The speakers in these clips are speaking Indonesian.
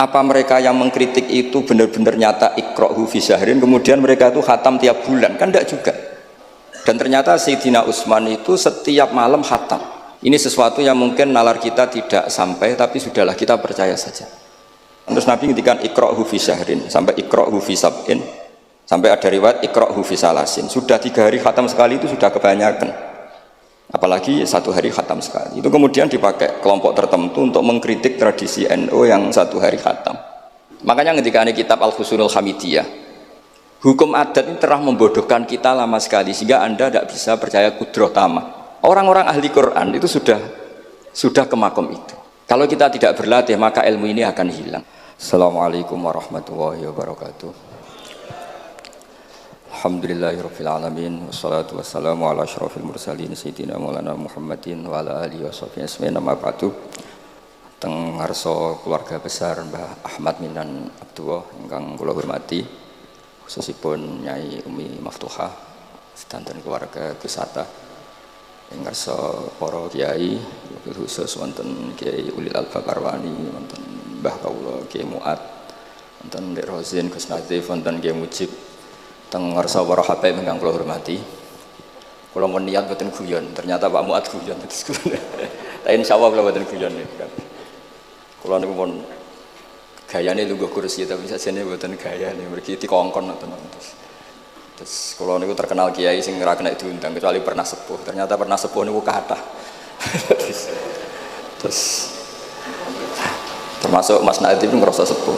Apa mereka yang mengkritik itu benar-benar nyata iqra'hu fi syahrin, kemudian mereka itu khatam tiap bulan? Kan tidak juga. Dan ternyata Sayyidina Utsman itu setiap malam khatam. Ini sesuatu yang mungkin nalar kita tidak sampai, tapi sudahlah, kita percaya saja. Terus Nabi ngendikan iqra'hu fi syahrin sampai iqra'hu fi sab'in, sampai ada riwayat iqra'hu fi salasin. Sudah 3 hari khatam sekali itu sudah kebanyakan. Apalagi 1 hari khatam sekali. Itu kemudian dipakai kelompok tertentu untuk mengkritik tradisi NU yang 1 hari khatam. Makanya ketika ada kitab Al-Fusunul Hamidiyah, hukum adat ini telah membodohkan kita lama sekali, sehingga Anda tidak bisa percaya kudrah tamah. Orang-orang ahli Quran itu sudah ke makom itu. Kalau kita tidak berlatih, maka ilmu ini akan hilang. Assalamualaikum warahmatullahi wabarakatuh. Alhamdulillahirabbil alamin, wassalatu wassalamu ala asyrofil mursalin sayyidina maulana Muhammadin wa ala alihi washabbihi ajmain. Amma ba'du. Teng ngarsa keluarga besar Mbah Ahmad Minan Abdullah ingkang kula hormati, khususipun Nyai Umi Maftuhah sedanten keluarga Gus Atta, ing ngarsa para kiai, khusus wonten Kiai Ulil Albab Arwani, wonten Mbah kawula Kiai Muat, wonten Ndek Rozin Gus Nazif, wonten Kiai Mujib, teng ngarsa para habaib ingkang kula hormati. Kula mun niat boten guyon, ternyata Pak Muat guyon terus kula. Tapi insyaallah kula boten guyon niku. Kula niku pun gayane lungguh kursi tapi sajane boten gayane mriki dikongkon ngoten. Terus kula niku terkenal kiai sing ora kena diundang kecuali pernah sepuh. Ternyata pernah sepuh niku kathah. Terus termasuk Mas Nadif pun ngerasa sepuh.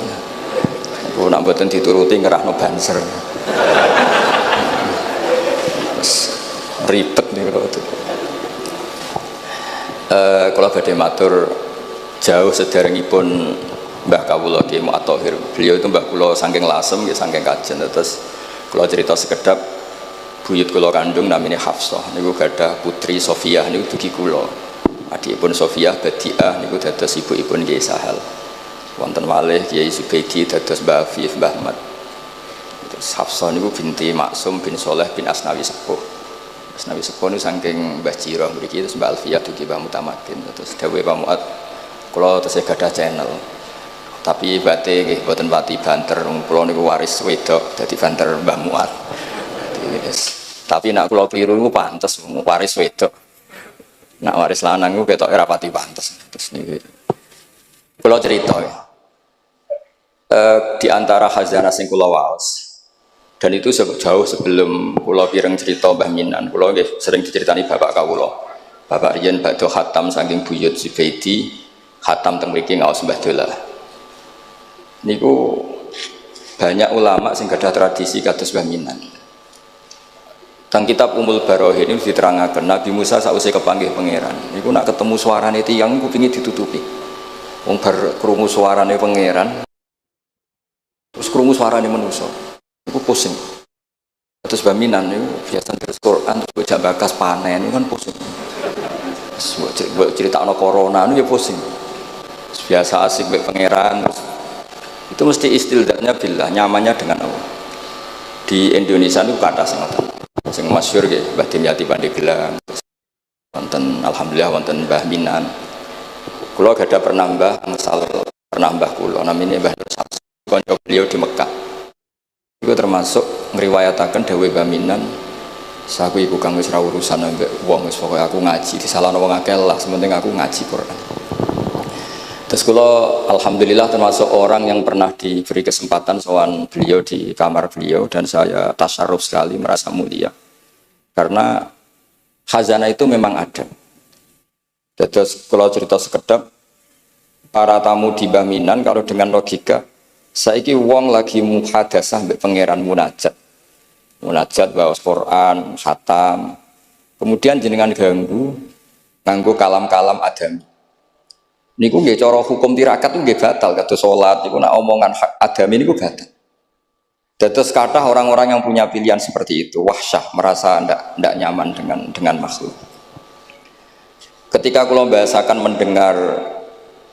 Iku nak mboten dituruti ngerahno banser. Ribet nih kalau itu. Kalau badhe matur jauh sederengipun Mbah kawula Ki Mu'at Thahir. Beliau itu mbah kula saking lasem nggih saking kajen. Terus kula cerita sekedap, buyut kula kandung namine Hafsah niku gadah putri Sofiyah niku dugi kula. Adikipun Sofiyah Badiah niku dados ibukipun Kiai Sahal. Wonten malih Kiai Zubaidi dados Mbah Afif, Mbah Ahmad. Terus Hafsah niku binti Maksum bin Soleh bin Asnawi Sepuh. Asnawi Sepuh niku saking Mbah Jiroh mriki, terus Mbah Alfiyah dugi Mbah Mutamakin. Terus dawuhe Pak Muat, kula tesih gadah channel. Tapi bate nggih boten pati banter, kula niku waris wedok dadi banter Mbah Muat. Tapi nak kula kliru niku pantes waris wedok. Nak waris lanang niku ketoke ora pati pantes. Terus niki kula cerita ya. Di antara khazanah sing kula waos, dan itu jauh sebelum kula pireng cerita Mbah Minan, kula nggih sering diceritani bapak kawula. Bapak riyen badhe khatam saking buyut Zubaidi, khatam teng mriki ngaos Mbah Dola. Niku banyak ulama sing gadah tradisi kados Mbah Minan. Teng kitab Umul Barohin ini diterangaken Nabi Musa sausé kepanggih pangeran. Niku nak ketemu suarane tiyang niku pengin ditutupi. Wong bar krungu suarane pangeran, terus krungu suarane manusa. Niku pusing. Terus Mbah Minan niku biasa terus Quran terus bocah bakas panen niku kan pusing. Buat cerita corona niku ya pusing. Terus biasa asik mbek pangeran terus itu mesti istilahnya billah, nyamannya dengan Allah. Di Indonesia niku kathah sing ngoten. Sing masyhur nggih Mbah Dimyati Pandeglang. Wonten alhamdulillah wonten Mbah Minan. Kula gadah pernah mbah ngesal, pernah mbah kula namine Mbah Nur Samsu. Kanca beliau di Mekah. Itu termasuk ngriwayataken dawuh Mbah Minan, saku iku kang wis ra urusan ambek wong, wis pokoke aku ngaji disalahno wong akeh lah, sementing aku ngaji Quran. Terus kula alhamdulillah termasuk orang yang pernah diberi kesempatan sowan beliau di kamar beliau, dan saya tasyarruf sekali, merasa mulia. Karena khazanah itu memang ada. Terus kalau cerita sekedap, para tamu di Mbah Minan kalau dengan logika, saiki wong lagi muhadasah mbek pangeran munajat bawas Quran, khatam, kemudian jenengan nganggo kalam-kalam adami. Niku nggih cara hukum tirakat itu nggih batal, kados salat niku nak omongan adami niku batal. Dados kathah orang-orang yang punya pilihan seperti itu, wahsyah, merasa ndak nyaman dengan makhluk. Ketika kula bahasakan mendengar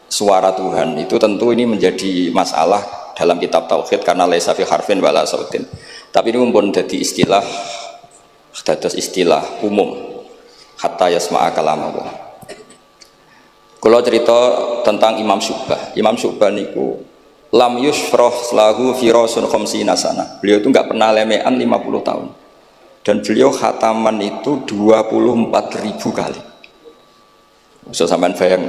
suara Tuhan, itu tentu ini menjadi masalah dalam kitab tauhid karena laisa fi harfin wala sautin. Tapi ini pun jadi istilah, dados istilah umum hatta yasma'a kalam Allah. Kalau cerita tentang Imam Syu'bah niku lam yusfroh lahu firasun khamsina sana. Beliau itu nggak pernah lemean 50 tahun. Dan beliau khataman itu 24.000 kali. Bisa sampean bayang.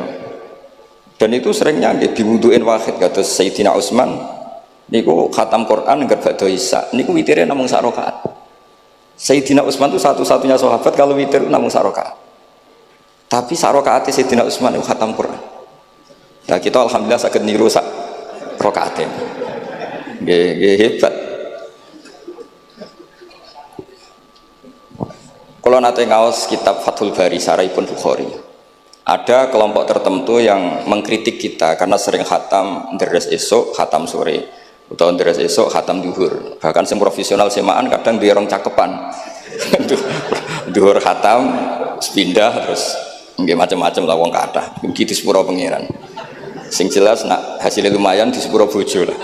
Dan itu seringnya diwuduin wahid kata Sayyidina Utsman niku khatam Quran nggak badha Isya. Niku witirnya namung sak rakaat. Sayyidina Utsman itu satu-satunya sahabat kalau witir namung sak rakaat. Tapi sak rakaate Sayyidina Utsman itu khatam Quran. Nah kita alhamdulillah saged niru sak rakaate. Nggih hebat. Kalau nate ngaos kitab Fathul Bari Syarahipun Bukhari, ada kelompok tertentu yang mengkritik kita karena sering khatam deres esok, khatam sore, atau deres esok, khatam duhur. Bahkan yang profesional semaan kadang dia orang cakepan, duhur khatam, pindah terus nggak macam-macam lah wong kathah. Begitu sepuro pengiran. Sing jelas nak hasilnya lumayan di sepuro bojo lah.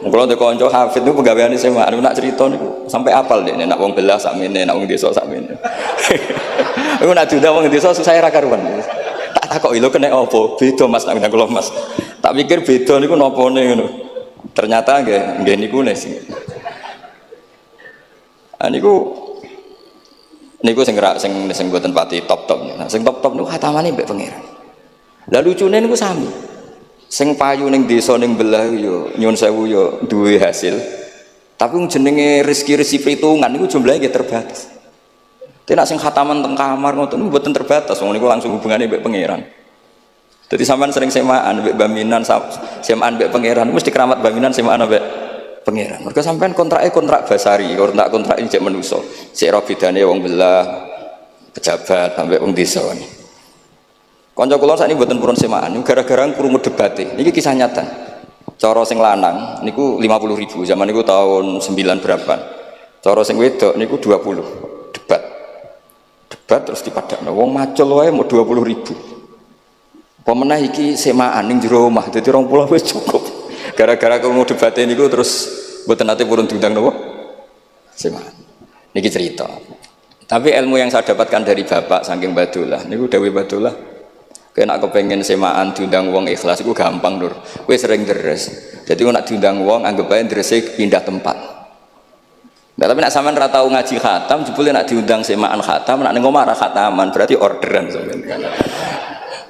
Kalau ada konco hafid itu pegawaian SMA, nak cerita nih sampai apal deh, nak wong belah sakmene, nak wong desa sakmene. Aku nak diundang wong desa susah ra karuan. Tak kok ilo kena opo? Beda Mas nak ngundang Mas. Tak pikir beda niku nopone ngono. Ternyata nggih niku sing. Niku sing mboten pati top-top. Nah, sing top-top niku khatamane mbek pangeran. Lah lucune niku sami. Sing payu ning desa ning belah yo nyun sewu yo duwe hasil. Tapi jenenge rezeki perhitungan niku jumlahe nggih terbatas. Nek sing khataman teng kamar ngoten niku mboten terbatas, wong niku langsung hubungane mbek pangeran. Dadi sampean sering semaan mbek baminan semaan mbek pangeran mesti keramat baminan semaan mbek pangeran. Mergo sampean kontrak basari, kontrak iki cek manusa. Sik ro bedane wong belah pejabat sampai wong desa niku. Kanca kula sakniki mboten purun semaan, gara-gara krungu debate. Niki kisah nyata. Cara sing lanang niku 50.000, zaman niku tahun 9 berapa. Cara sing wedok niku 20. Debat terus dipadakno. Wong macul wae mau 20.000. Pemenah iki semaan ning jero omah, dadi 20 wis cukup. Gara-gara krungu debate niku terus mboten nate purun diundang napa? Semaan. Niki cerita. Tapi ilmu yang saya dapatkan dari bapak saking Badullah niku dawuh Badullah. Kena kepengen semaan diundang wong ikhlas itu gampang Nur. Kowe sering deres. Jadi nak diundang wong anggap ae derese pindah tempat. Nah, tapi nak sampean ra tau ngaji khatam, jebule nak diundang semaan khatam, nak ning omah ra khataman, berarti orderan sampean.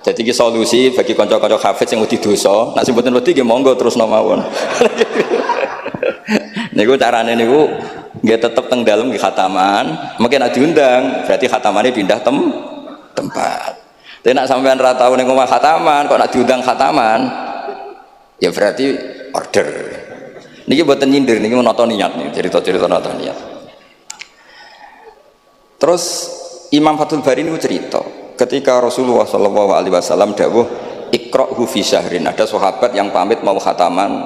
Jadi iki solusi bagi kanca-kanca hafid sing wedi dosa, nak sing mboten wedi nggih monggo terusno mawon. Niku carane niku nggih tetep teng dalem nggih khataman, mungkin nak diundang berarti khatamane pindah tempat. Tapi nak sampean ra tau ning omah khataman, kok nak diundang khataman, ya berarti order. Niki mboten nyindir, niki menata niat nih, cerita-cerita nata niat. Terus Imam Fathul Bari niku cerita, ketika Rasulullah SAW dawuh iqra'hu fi syahrin, ada sahabat yang pamit mau khataman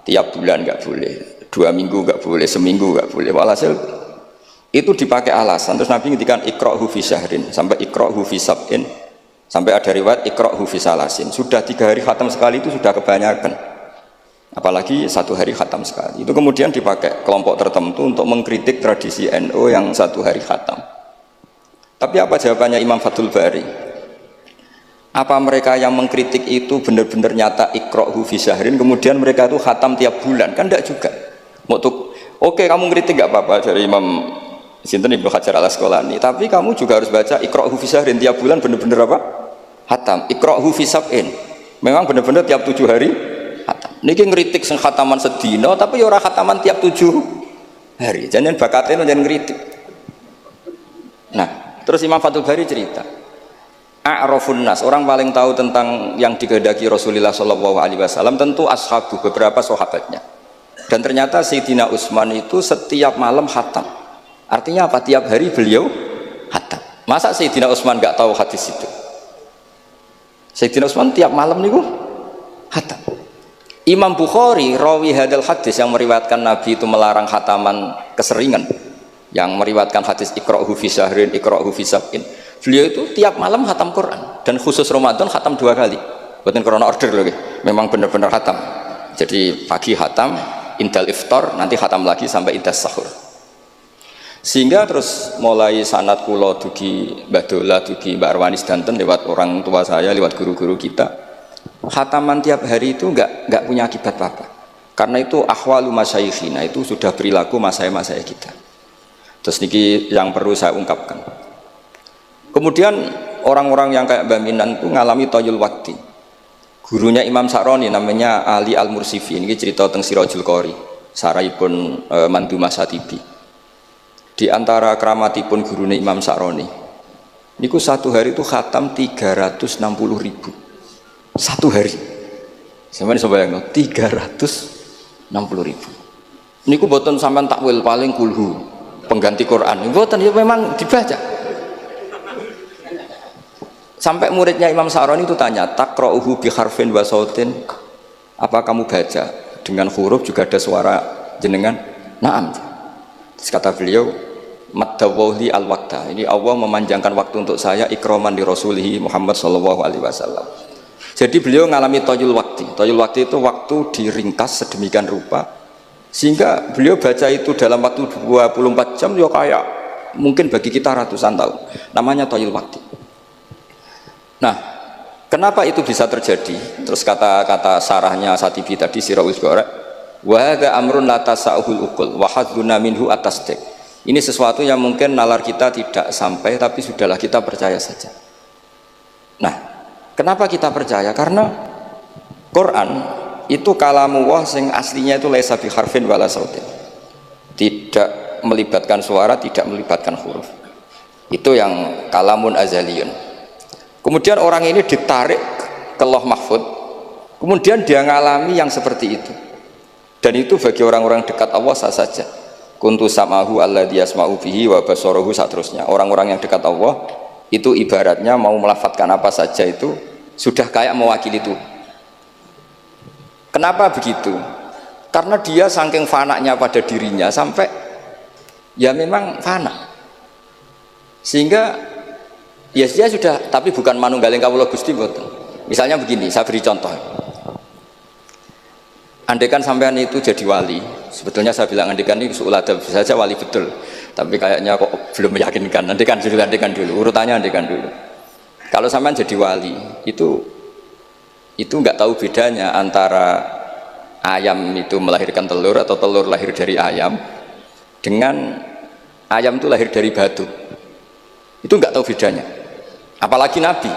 tiap bulan enggak boleh, 2 minggu enggak boleh, seminggu enggak boleh. Walhasil itu dipakai alasan. Terus Nabi ngendikan iqra'hu fi syahrin sampai iqra'hu fi sab'in. Sampai ada riwayat iqra'hu fi salasin. Sudah 3 hari khatam sekali itu sudah kebanyakan. Apalagi 1 hari khatam sekali. Itu kemudian dipakai kelompok tertentu untuk mengkritik tradisi NU yang 1 hari khatam. Tapi apa jawabannya Imam Fathul Bari? Apa mereka yang mengkritik itu benar-benar nyata iqra'hu fi syahrin, kemudian mereka itu khatam tiap bulan? Kan enggak juga. Oke, kamu ngkritik enggak apa-apa dari Imam Sinten Ibnu Hajar Al-Asqalani, tapi kamu juga harus baca iqra'hu fi syahrin tiap bulan benar-benar apa? Khatam. Iqra'hu fi sab'in. Memang benar-benar tiap 7 hari khatam. Niki ngritik sing khataman sedina tapi ya ora khataman tiap 7 hari. Jangan bakatnya jangan ngritik. Nah, terus Imam Fathul Bari cerita. A'rafun nas, orang paling tahu tentang yang dikehendaki Rasulullah SAW tentu ashabu, beberapa sahabatnya. Dan ternyata Sayyidina Utsman itu setiap malam khatam. Artinya apa? Tiap hari beliau khatam. Masa Sayyidina Utsman nggak tahu hadis itu? Sayyidina Utsman tiap malam niku khatam. Imam Bukhari rawi hadal hadis yang meriwayatkan Nabi itu melarang khataman keseringan, yang meriwayatkan hadis iqra'hu fi syahrin, iqra'hu fi sab'in. Beliau itu tiap malam khatam Quran, dan khusus Ramadan khatam 2 kali. Bukan karena order loh, memang benar-benar khatam. Jadi pagi khatam, indal iftar, nanti khatam lagi sampai indas sahur. Sehingga terus mulai sanad kula dugi Mbah Dola, dugi Mbak Arwani sedanten lewat orang tua saya, lewat guru-guru kita. khataman tiap hari itu nggak punya akibat apa-apa. Karena itu ahwalu masyayikhina, itu sudah perilaku masaya-masaya kita. Terus niki yang perlu saya ungkapkan. Kemudian orang-orang yang kayak Mbah Minan itu ngalami toyul wakti. Gurunya Imam Sa'roni namanya Ali Al-Mursifi. Ini cerita tentang Sirajul Qori, saraipun mandu Masatibi. Di antara keramatipun gurunya Imam Sa'roni, niku satu hari itu khatam 360.000 satu hari. Sampeyan iso bayangno 360.000. Niku boten sampean takwil paling kulhu pengganti Quran. Boten, ya memang dibaca. Sampai muridnya Imam Sa'roni itu tanya, taqra'uhu bi harfin wa sautin, apa kamu baca dengan huruf juga ada suara jenengan? Naam. Terus kata beliau, maddawli al-waqta, ini Allah memanjangkan waktu untuk saya ikraman di Rasulihi Muhammad sallallahu alaihi wasallam. Jadi beliau mengalami toyul waktu. Toyul waktu itu waktu diringkas sedemikian rupa sehingga beliau baca itu dalam waktu 24 jam ya kayak mungkin bagi kita ratusan tahun. Namanya toyul waktu. Nah, kenapa itu bisa terjadi? Terus kata-kata sarahnya Satibi tadi Sirahul Gorek, wa hadza amrun la tasa'uhul uqul wa hadzuna minhu atasdik. Ini sesuatu yang mungkin nalar kita tidak sampai, tapi sudahlah kita percaya saja. Nah, kenapa kita percaya? Karena Quran itu kalamullah sing aslinya itu laisa bi harfin wala sautin. Tidak melibatkan suara, tidak melibatkan huruf. Itu yang kalamun azaliyun. Kemudian orang ini ditarik ke Lauh Mahfud. Kemudian dia ngalami yang seperti itu. Dan itu bagi orang-orang dekat Allah sah saja. Kuntu samahu alladzi yasma'u bihi wa basarahu saterusnya. Orang-orang yang dekat Allah itu ibaratnya mau melafadzkan apa saja itu sudah kayak mewakili itu. Kenapa begitu? Karena dia saking fananya pada dirinya sampai ya memang fana. Sehingga ya dia sudah, tapi bukan manunggaling kawula Gusti mboten. Misalnya begini, saya beri contoh. Andaikan sampean itu jadi wali, sebetulnya saya bilang andaikan ini su'ulada bisa saja wali betul, tapi kayaknya kok belum meyakinkan. Andaikan dulu, urutannya andaikan dulu. Kalau sampean jadi wali, itu nggak tahu bedanya antara ayam itu melahirkan telur atau telur lahir dari ayam dengan ayam itu lahir dari batu. Itu nggak tahu bedanya. Apalagi Nabi.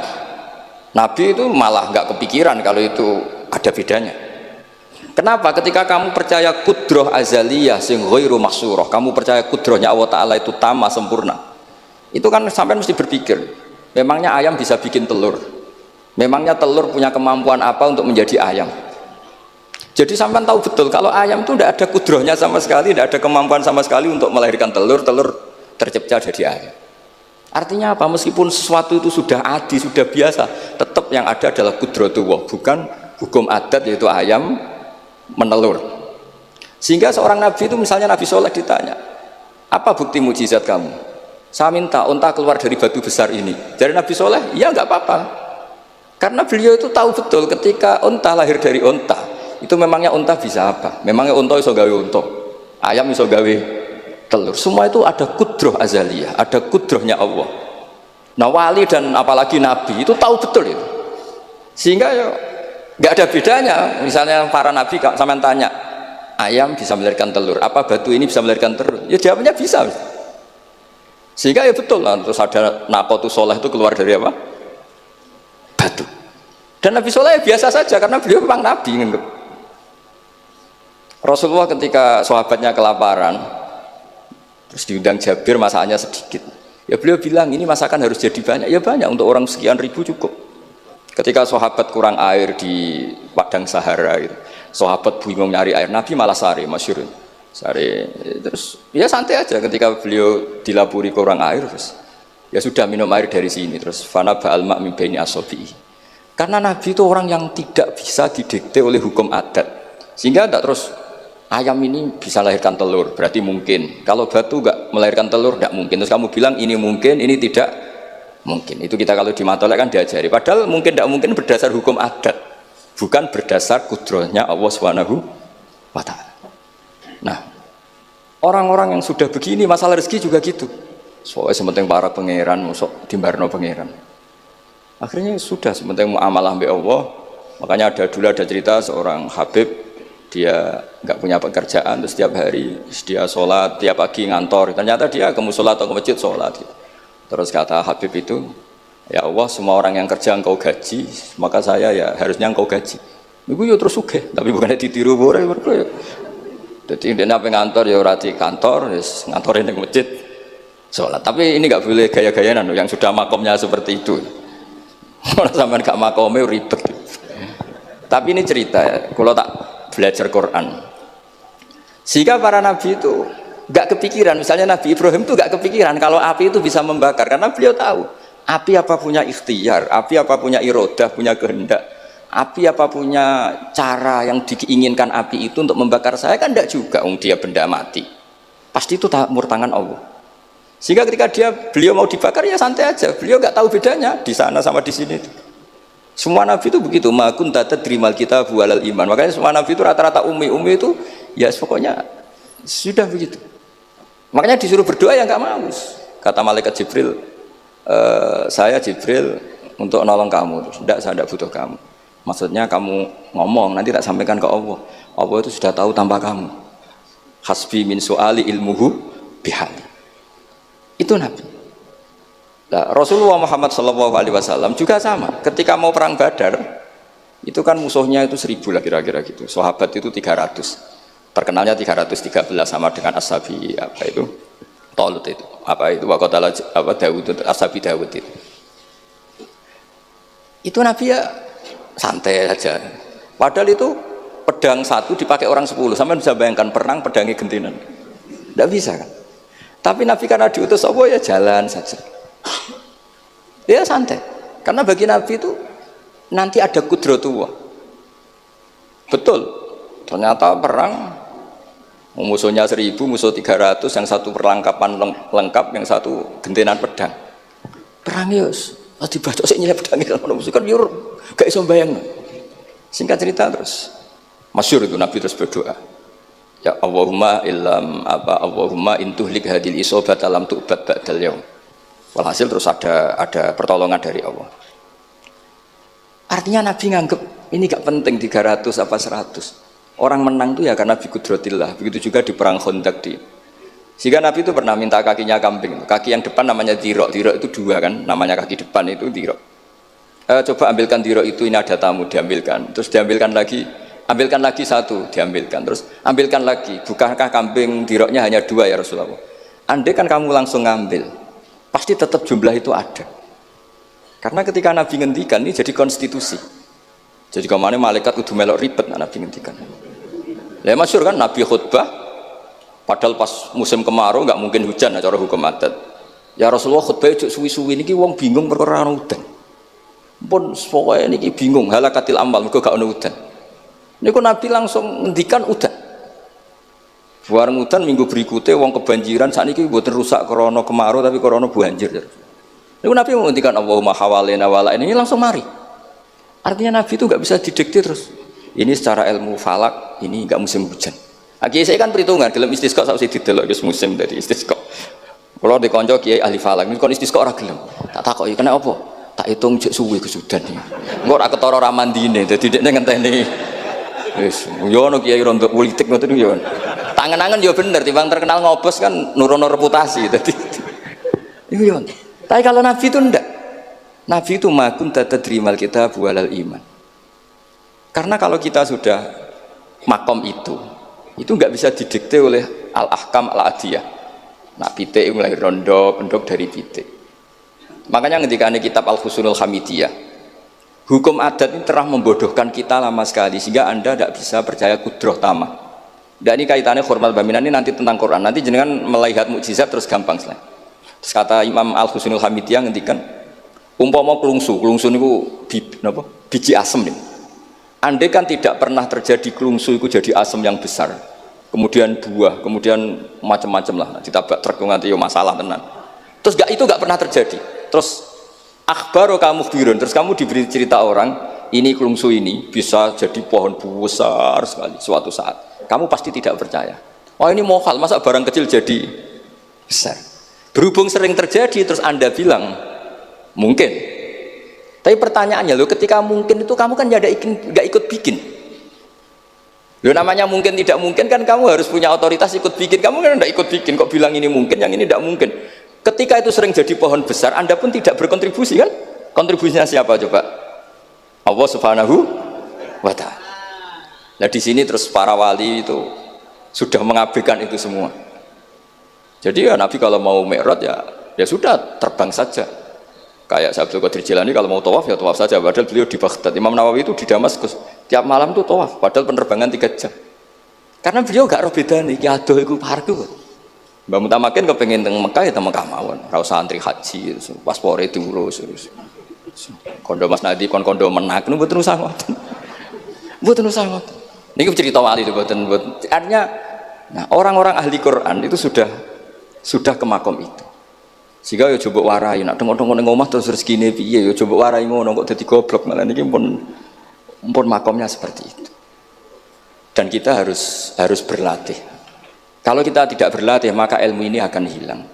Nabi itu malah nggak kepikiran kalau itu ada bedanya. Kenapa? Ketika kamu percaya kudroh azaliyah sing ghairu mahsurah, kamu percaya kudrohnya Allah Ta'ala itu tamah sempurna, itu kan sampai mesti berpikir, memangnya ayam bisa bikin telur? Memangnya telur punya kemampuan apa untuk menjadi ayam? Jadi sampai tahu betul kalau ayam itu tidak ada kudrohnya sama sekali, tidak ada kemampuan sama sekali untuk melahirkan telur, telur tercipta jadi ayam. Artinya apa? Meskipun sesuatu itu sudah adi, sudah biasa, tetap yang ada adalah kudratullah, bukan hukum adat yaitu ayam menelur. Sehingga seorang nabi itu, misalnya Nabi Soleh ditanya, apa bukti mujizat kamu? Saya minta unta keluar dari batu besar ini. Dari Nabi Soleh, ya nggak apa-apa. Karena beliau itu tahu betul ketika unta lahir dari unta, itu memangnya unta bisa apa? Memangnya unta iso gawe unta, ayam iso gawe telur. Semua itu ada kudroh azaliyah, ada kudrohnya Allah. Nah wali dan apalagi nabi itu tahu betul itu. Sehingga ya nggak ada bedanya. Misalnya para nabi sampean tanya, ayam bisa melahirkan telur, apa batu ini bisa melahirkan telur? Ya jawabnya bisa. Sehingga ya betul lah. Terus ada Naqatus Sholeh itu keluar dari apa? Batu. Dan Nabi Soleh biasa saja karena beliau memang nabi. Rasulullah ketika sahabatnya kelaparan, terus diundang Jabir, masakannya sedikit. Ya beliau bilang ini masakan harus jadi banyak. Ya banyak, untuk orang sekian ribu cukup. Ketika sahabat kurang air di padang Sahara, gitu, sahabat bingung nyari air, Nabi malah sari, masyhur. Sari, terus ya santai aja. Ketika beliau dilapuri kurang air, terus ya sudah minum air dari sini. Terus fana ba'al ma' min baini asabi'i. Karena Nabi itu orang yang tidak bisa didikte oleh hukum adat, sehingga tidak terus ayam ini bisa lahirkan telur, berarti mungkin. Kalau batu nggak melahirkan telur, tidak mungkin. Terus kamu bilang ini mungkin, ini tidak mungkin. Itu kita kalau di matolek kan diajari. Padahal mungkin tidak mungkin berdasar hukum adat, bukan berdasar kudrohnya Allah Subhanahu wa Ta'ala. Nah, orang-orang yang sudah begini, masalah rezeki juga gitu. Soalnya sementing para pangeran, masuk dimbarno pangeran. Akhirnya sudah, sementing muamalah mbek Allah, Makanya dulu ada cerita seorang Habib, dia nggak punya pekerjaan, terus setiap hari dia sholat, tiap pagi ngantor. Ternyata dia ke musola atau ke masjid sholat. Terus kata Habib itu, ya Allah, semua orang yang kerja engkau gaji, maka saya ya harusnya engkau gaji. Iku yo terus sugih, tapi bukannya ditiru boleh mergo ya. Dadi dene ape ngantor ya ora di kantor, wis ngantore ning masjid sholat. Tapi ini enggak boleh gaya-gayanan yang sudah makomnya seperti itu. Ora sampean gak makome ribet. Tapi ini cerita ya, kalau tak belajar Quran. Sehingga para nabi itu enggak kepikiran, misalnya Nabi Ibrahim itu enggak kepikiran kalau api itu bisa membakar karena beliau tahu api apa punya ikhtiar, api apa punya irodah, punya kehendak. Api apa punya cara yang diinginkan api itu untuk membakar saya kan tidak juga, dia benda mati. Pasti itu murtangan Allah. Sehingga ketika beliau mau dibakar ya santai aja. Beliau nggak tahu bedanya di sana sama di sini. Semua nabi itu begitu. Ma kunta tadrimal kitab walal iman. Makanya semua nabi itu rata-rata umi itu ya pokoknya sudah begitu. Makanya disuruh berdoa ya nggak mau. Kata malaikat Jibril, saya Jibril untuk nolong kamu. Tidak, saya tidak butuh kamu. Maksudnya kamu ngomong, nanti tak sampaikan ke Allah. Allah itu sudah tahu tanpa kamu. Hasbi min su'ali ilmuhu bihali. Itu Nabi. Nah, Rasulullah Muhammad SAW juga sama. Ketika mau perang Badar, itu kan musuhnya itu 1000 lah kira-kira gitu. Sahabat itu 300. Terkenalnya 313 sama dengan Ashabi apa itu? Talut itu. Apa itu? Waqatala apa Daud, Ashabi Daud itu. Itu Nabi ya santai saja. Padahal itu pedang satu dipakai orang 10. Sampai bisa bayangkan perang pedangnya gentinan. Tidak bisa kan? Tapi Nabi karena diutus Allah ya jalan saja. Ya santai. Karena bagi Nabi itu nanti ada kudratullah. Betul. Ternyata perang musuhnya 1000, musuh 300, yang satu perlengkapan lengkap, yang satu gentenan pedang. Perang yus. Pas dibaca sik nyilep pedangnya kalau musuh kan yur gak iso bayang. Singkat cerita terus masyhur itu Nabi terus berdoa. Ya Allahumma Allahumma intuhlik hadil isobat alam tu'bad ba'dal yaum. Walhasil terus ada pertolongan dari Allah. Artinya Nabi nganggep ini gak penting 300 apa 100. Orang menang itu ya karena bi kudratillah. Begitu juga di perang Khandaq sehingga Nabi itu pernah minta kakinya kambing. Kaki yang depan namanya dirok. Dirok itu 2 kan, namanya kaki depan itu dirok. Coba ambilkan dirok itu, ini ada tamu, diambilkan. Terus diambilkan lagi, ambilkan lagi 1, diambilkan. Terus ambilkan lagi. Bukankah kambing diroknya hanya 2 ya Rasulullah? Andai kan kamu langsung ngambil, pasti tetap jumlah itu ada. Karena ketika Nabi ngendikan ini jadi konstitusi. Jadi kemana malaikat kudu melok ribet Nabi ngendikan. Ya masyhur kan Nabi khutbah. Padahal pas musim kemarau nggak mungkin hujan cara hukum adat. Ya Rasulullah khutbah cuk suwi-suwi niki wong bingung perkara ana udan. Pun pokoke niki bingung halakatil amal mergo gak ana udan. Niku Nabi langsung ngendikan udan. Bareng udan minggu berikutnya wong kebanjiran sakniki mboten rusak krana kemarau tapi krana banjir. Niku Nabi menghentikan Allahumma hawalena wala ini langsung mari. Artinya Nabi itu nggak bisa didikte terus. Ini secara ilmu falak ini nggak musim hujan. Akhirnya saya kan perhitungan, gelem istisqa sak usih didelok wis musim dari istisqa. Kalau di konco kiai ahli falak, ini kon istisqa ora gelem. Tak takoki kena apa? Tak hitung jek suwe kesudan iki. Engko ora ketara ra mandine, dadi dekne ngenteni. Wis, yo ono kiai rontok politik ngoten yo. Tangan-tangan yo bener, timbang terkenal ngobos kan nurono reputasi dadi. Iku yo. Tapi kalau Nabi itu ndak. Nabi itu makun tadrimal kitab walal iman. Karena kalau kita sudah makom itu nggak bisa didikte oleh al-ahkam al-adiyah. Nah pitik mulai rondok dari pitik. Makanya ketika ini kitab Al-Husnul Hamidiyah, hukum adat ini telah membodohkan kita lama sekali sehingga Anda tidak bisa percaya kudroh tamah. Dan ini kaitannya hormat baminan ini nanti tentang Quran. Nanti jenengan melihat mukjizat terus gampang selain. Terus kata Imam Al-Husnul Hamidiyah ngendikan umpama klungsu itu biji asem nih. Andai kan tidak pernah terjadi klungsu itu jadi asam yang besar, kemudian buah, kemudian macam-macam lah, ditabrak truk nanti yo masalah tenan. Terus itu nggak pernah terjadi. Terus akhbaru kamu birun, terus kamu diberi cerita orang ini klungsu ini bisa jadi pohon besar sekali suatu saat. Kamu pasti tidak percaya. Oh ini mohal, masa barang kecil jadi besar. Berhubung sering terjadi, terus Anda bilang mungkin. Tapi pertanyaannya loh, ketika mungkin itu kamu kan nggak ikut bikin. Loh namanya mungkin tidak mungkin kan kamu harus punya otoritas ikut bikin. Kamu kan nggak ikut bikin, kok bilang ini mungkin, yang ini tidak mungkin. Ketika itu sering jadi pohon besar, Anda pun tidak berkontribusi kan? Kontribusinya siapa coba? Allah Subhanahu wa Ta'ala. Nah di sini terus para wali itu sudah mengabaikan itu semua. Jadi ya Nabi kalau mau mi'raj ya sudah terbang saja. Kayak Abdul Qadir Jilani kalau mau tawaf ya tawaf saja. Padahal beliau di Baghdad. Imam Nawawi itu di Damaskus. Tiap malam itu tawaf. Padahal penerbangan 3 jam. Karena beliau gak roh beda nih. Ki adoh iku parku. Mbak Mutamakin kepengen teng Mekah ya teng Mekah mawon. Ra usah antri haji, paspore diurus. Kondo Mas Nadi kon kondo menak niku mboten usah ngoten. Mboten usah ngoten. Niki cerita wali itu mboten. Artinya nah, orang-orang ahli Quran itu sudah ke makom itu. Sehingga ya coba warai, nak tengok-tengok ning omah terus rezekine piye ya coba warai ngono kok dadi goblok malah niki pun makomnya seperti itu. Dan kita harus berlatih. Kalau kita tidak berlatih maka ilmu ini akan hilang.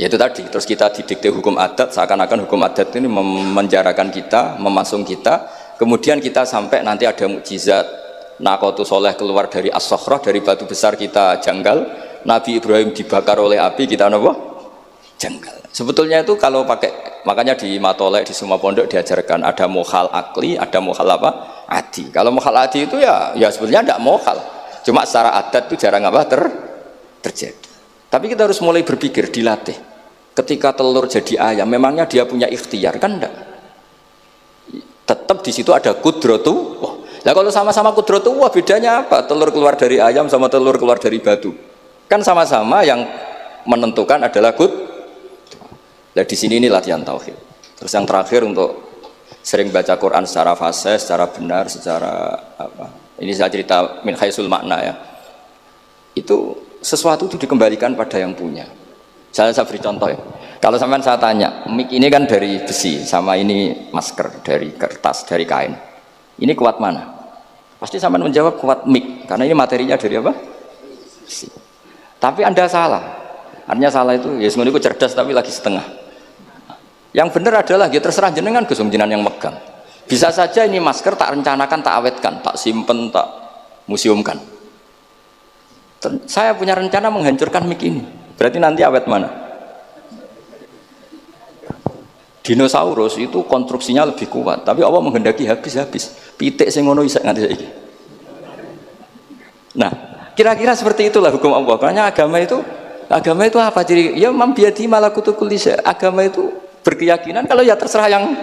Ya itu tadi, terus kita didikte hukum adat, seakan-akan hukum adat ini memenjarakan kita, memasung kita, kemudian kita sampai nanti ada mukjizat, Naqatu Soleh keluar dari As-Sokhrah, dari batu besar kita janggal, Nabi Ibrahim dibakar oleh api, kita apa? Janggal. Sebetulnya itu kalau pakai, makanya di Matolek, di semua pondok diajarkan ada mohal akli, ada mohal apa? Adi. Kalau mohal adi itu ya sebetulnya tidak mohal, cuma secara adat itu jarang apa terjadi. Tapi kita harus mulai berpikir, dilatih. Ketika telur jadi ayam, memangnya dia punya ikhtiar kan enggak? Tetap di situ ada kudratu. Nah kalau sama-sama kudratu, bedanya apa? Telur keluar dari ayam sama telur keluar dari batu. Kan sama-sama yang menentukan adalah Nah di sini ini latihan tauhid. Terus yang terakhir untuk sering baca Quran secara fasih, secara benar, secara apa? Ini saya cerita min haisul makna ya. Itu sesuatu itu dikembalikan pada yang punya. Saya beri contoh ya. Kalau sampean saya tanya, mic ini kan dari besi, sama ini masker dari kertas, dari kain. Ini kuat mana? Pasti sampean menjawab kuat mic, karena ini materinya dari apa? Besi. Tapi Anda salah. Artinya salah itu, ya sebenarnya itu cerdas tapi lagi setengah. Yang benar adalah, ya terserah jenengan Gus jenengan yang megang. Bisa saja ini masker tak rencanakan, tak awetkan, tak simpen, tak museumkan. Saya punya rencana menghancurkan mic ini. Berarti nanti awet mana? Dinosaurus itu konstruksinya lebih kuat, tapi Allah menghendaki habis. Pitik sing ngono isak nganti saiki. Nah, kira-kira seperti itulah hukum Allah. Karena agama itu apa? Jadi ya mambiati malakutu kulli syai'. Agama itu berkeyakinan kalau ya terserah yang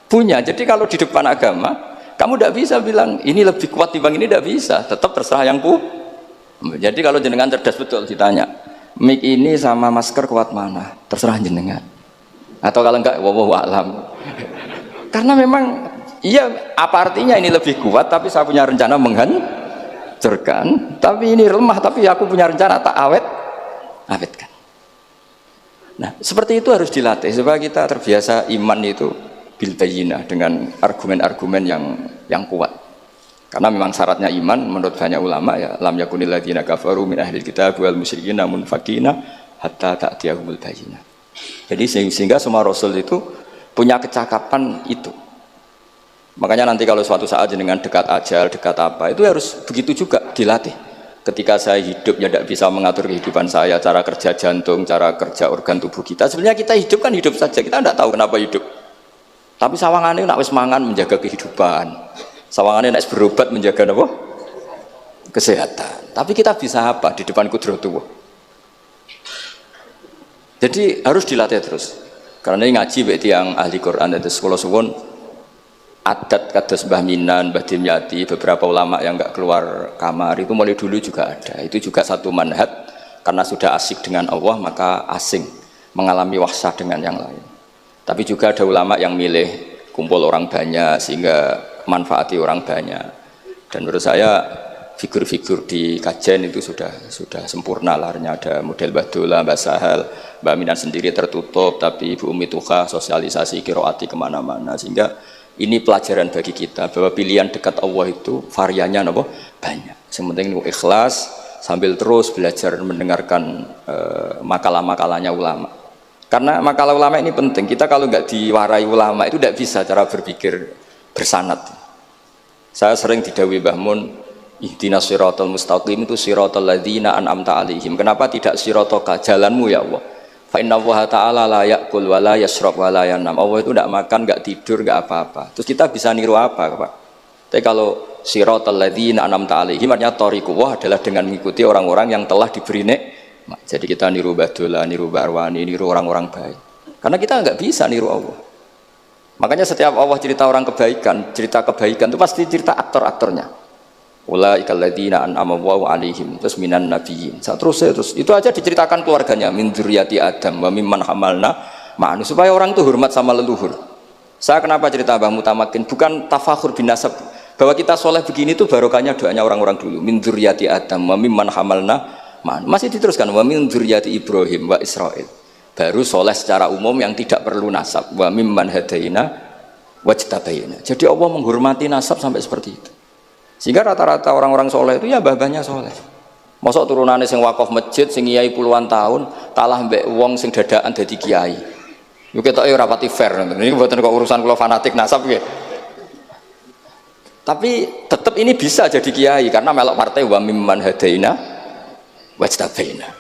punya. Jadi kalau di depan agama, kamu tidak bisa bilang ini lebih kuat dibanding ini, tidak bisa. Tetap terserah yang punya. Jadi kalau jenengan cerdas betul ditanya, mic ini sama masker kuat mana? Terserah jenengan. Atau kalau enggak, wallahu a'lam. Karena memang, iya apa artinya ini lebih kuat, tapi saya punya rencana menghancurkan. Tapi ini lemah, tapi aku punya rencana tak awetkan. Nah, seperti itu harus dilatih supaya kita terbiasa iman itu bil bayyinah dengan argumen-argumen yang kuat. Karena memang syaratnya iman menurut banyak ulama ya lam yakunil ladzina kafaru min ahlil kitab wal musyrikin namun faqina hatta ta'tiyahumul bayyinah. Jadi sehingga semua rasul itu punya kecakapan itu. Makanya nanti kalau suatu saat dengan dekat ajal, dekat apa, itu harus begitu juga dilatih. Ketika saya hidup ya tidak bisa mengatur kehidupan saya, cara kerja jantung, cara kerja organ tubuh kita. Sebenarnya kita hidup kan hidup saja, kita tidak tahu kenapa hidup. Tapi sawangannya nak wis mangan menjaga kehidupan. Sawangannya nak berobat menjaga apa? Kesehatan. Tapi kita bisa apa di depan kudratullah? Jadi harus dilatih terus. Karena ini ngaji berarti yang ahli Quran dan sekolah suwon adat kados Mbah Minan, Mbah Dimyati, beberapa ulama yang enggak keluar kamar itu mulai dulu juga ada. Itu juga satu manhaj karena sudah asik dengan Allah maka asing mengalami wahsah dengan yang lain. Tapi juga ada ulama yang milih kumpul orang banyak sehingga manfaati orang banyak. Dan menurut saya figur-figur di kajian itu sudah sempurna larnya. Ada model Mbah Dola, Mbah Sahal, Mbah Minan sendiri tertutup, tapi Ibu Umi Tuha sosialisasi kiroati kemana-mana. Sehingga ini pelajaran bagi kita bahwa pilihan dekat Allah itu variannya banyak. Yang penting ikhlas sambil terus belajar mendengarkan makalah-makalahnya ulama. Karena makalah ulama ini penting. Kita kalau nggak diwarai ulama itu tidak bisa cara berpikir bersanad. Saya sering didhawuhi Mbah Mun, ihdinas siratal mustaqim itu siratal ladzina an'amta alaihim. Kenapa tidak siratoka, jalanmu ya Allah? Fa inna Allah ta'ala la ya'kul wa la yashrab wa la yanam. Allah itu tidak makan, enggak tidur, enggak apa-apa. Terus kita bisa niru apa, Pak? Tapi kalau siratal ladzina an'amta alaihim artinya thariqullah adalah dengan mengikuti orang-orang yang telah diberi nikmat. Jadi kita niru Badola, niru Barwani, niru orang-orang baik. Karena kita enggak bisa niru Allah. Makanya setiap Allah cerita orang kebaikan, cerita kebaikan itu pasti cerita aktor-aktornya. Ulaikal ladzina an'ama Allahu 'alaihim terus minan nabiyyin. Terus itu aja diceritakan keluarganya min dzurriyyati Adam wa mimman hamalna ma'anu supaya orang itu hormat sama leluhur. Saya kenapa cerita Mbah Mutamakin bukan tafakhur bin nasab bahwa kita soleh begini itu barokahnya doanya orang-orang dulu min dzurriyyati Adam wa mimman hamalna ma'anu. Masih diteruskan wa min dzurriyyati Ibrahim wa Israil. Baru soleh secara umum yang tidak perlu nasab wa mimman hadaina wajtabaina. Jadi Allah menghormati nasab sampai seperti itu. Sehingga rata-rata orang-orang soleh itu ya babahnya soleh. Mosok turunannya sing wakaf masjid, sing kiai puluhan tahun, kalah mbek wong sing dadaan dadi kiai. Yo ketoke ora pati fair. Ini mboten kok urusan kula fanatik nasab nggih. Tapi tetap ini bisa jadi kiai karena melok partai wa mimman hadaina wajtabaina.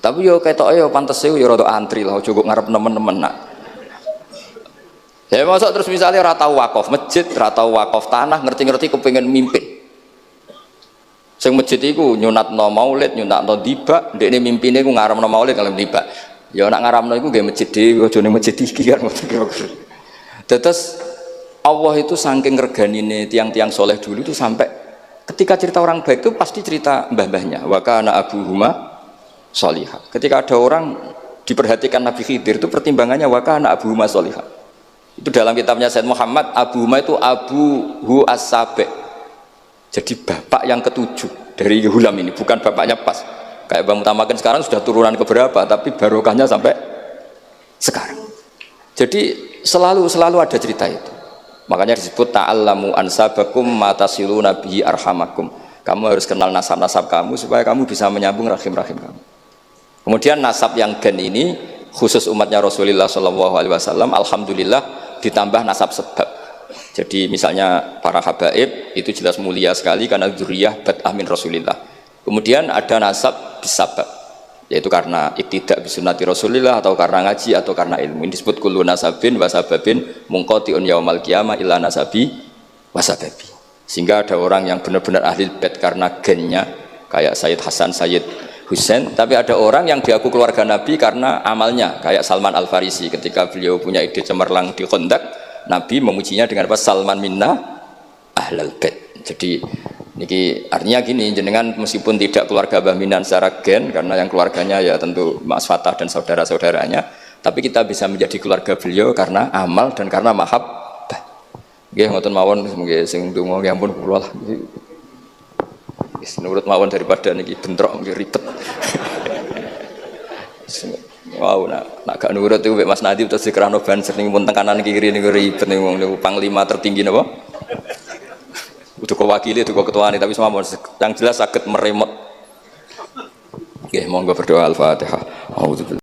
Tapi yo ketoke yo pantese yo rada antri lah, aja kok ngarep nemen-nemen nak. Ya mosok terus misalnya ora tau wakaf masjid, ora tau wakaf tanah, ngerti-ngerti kepengin mimpin. Sing masjid iku nyunatno maulid, nyunatno tiba, ndekne mimpine ku ngaramno maulid kalau tiba. Ya nak ngaramno iku nggih masjid dhewe, aja ning masjid iki kan. Terus Allah itu saking reganine tiang-tiang soleh dulu itu sampai ketika cerita orang baik itu pasti cerita mbah-mbahnya. Wa kana abuhuma sholihah. Ketika ada orang diperhatikan Nabi Khidir itu pertimbangannya wa kana abuhuma sholihah. Itu dalam kitabnya Said Muhammad, abuhuma itu abuhu as-sabi'. Jadi bapak yang ketujuh dari Hulam ini, bukan bapaknya pas. Kayak Bang Mutamakin sekarang sudah turunan keberapa, tapi barokahnya sampai sekarang. Jadi selalu ada cerita itu. Makanya disebut ta'allamu ansabakum matasiluna bihi arhamakum. Kamu harus kenal nasab-nasab kamu supaya kamu bisa menyambung rahim-rahim kamu. Kemudian nasab yang gen ini khusus umatnya Rasulullah SAW, alhamdulillah ditambah nasab sebab. Jadi misalnya para habaib itu jelas mulia sekali karena dzurriyyah bat amin Rasulillah. Kemudian ada nasab bisabab, yaitu karena iktidak bisunnati Rasulillah atau karena ngaji atau karena ilmu. Ini disebut kullu nasabin wasababin munqati'un yaumal qiyamah illa nasabi wasababi. Sehingga ada orang yang benar-benar ahli bait karena gennya kayak Sayyid Hasan, Sayyid Husain, tapi ada orang yang diaku keluarga Nabi karena amalnya kayak Salman Al-Farisi ketika beliau punya ide cemerlang di Khandaq. Nabi memujinya dengan apa? Salman minna ahlal bait. Jadi niki artinya gini, jenengan meskipun tidak keluarga Mbah Minan secara gen karena yang keluarganya ya tentu Mas Fatah dan saudara-saudaranya, tapi kita bisa menjadi keluarga beliau karena amal dan karena mahabbah. Nggih ngoten mawon nggih sing ndonga ya ampun kula lah. Wis nurut mawon daripada niki bentrok nggih ribet. Wow, nak gak nurut itu Mas Nadib terus dikerano banser ning pun tekanan kiri niku ribet ning wong niku panglima tertinggi napa? Udah kok wakili itu kok ketuane tapi semua yang jelas saged meremot. Nggih, monggo berdoa Al-Fatihah.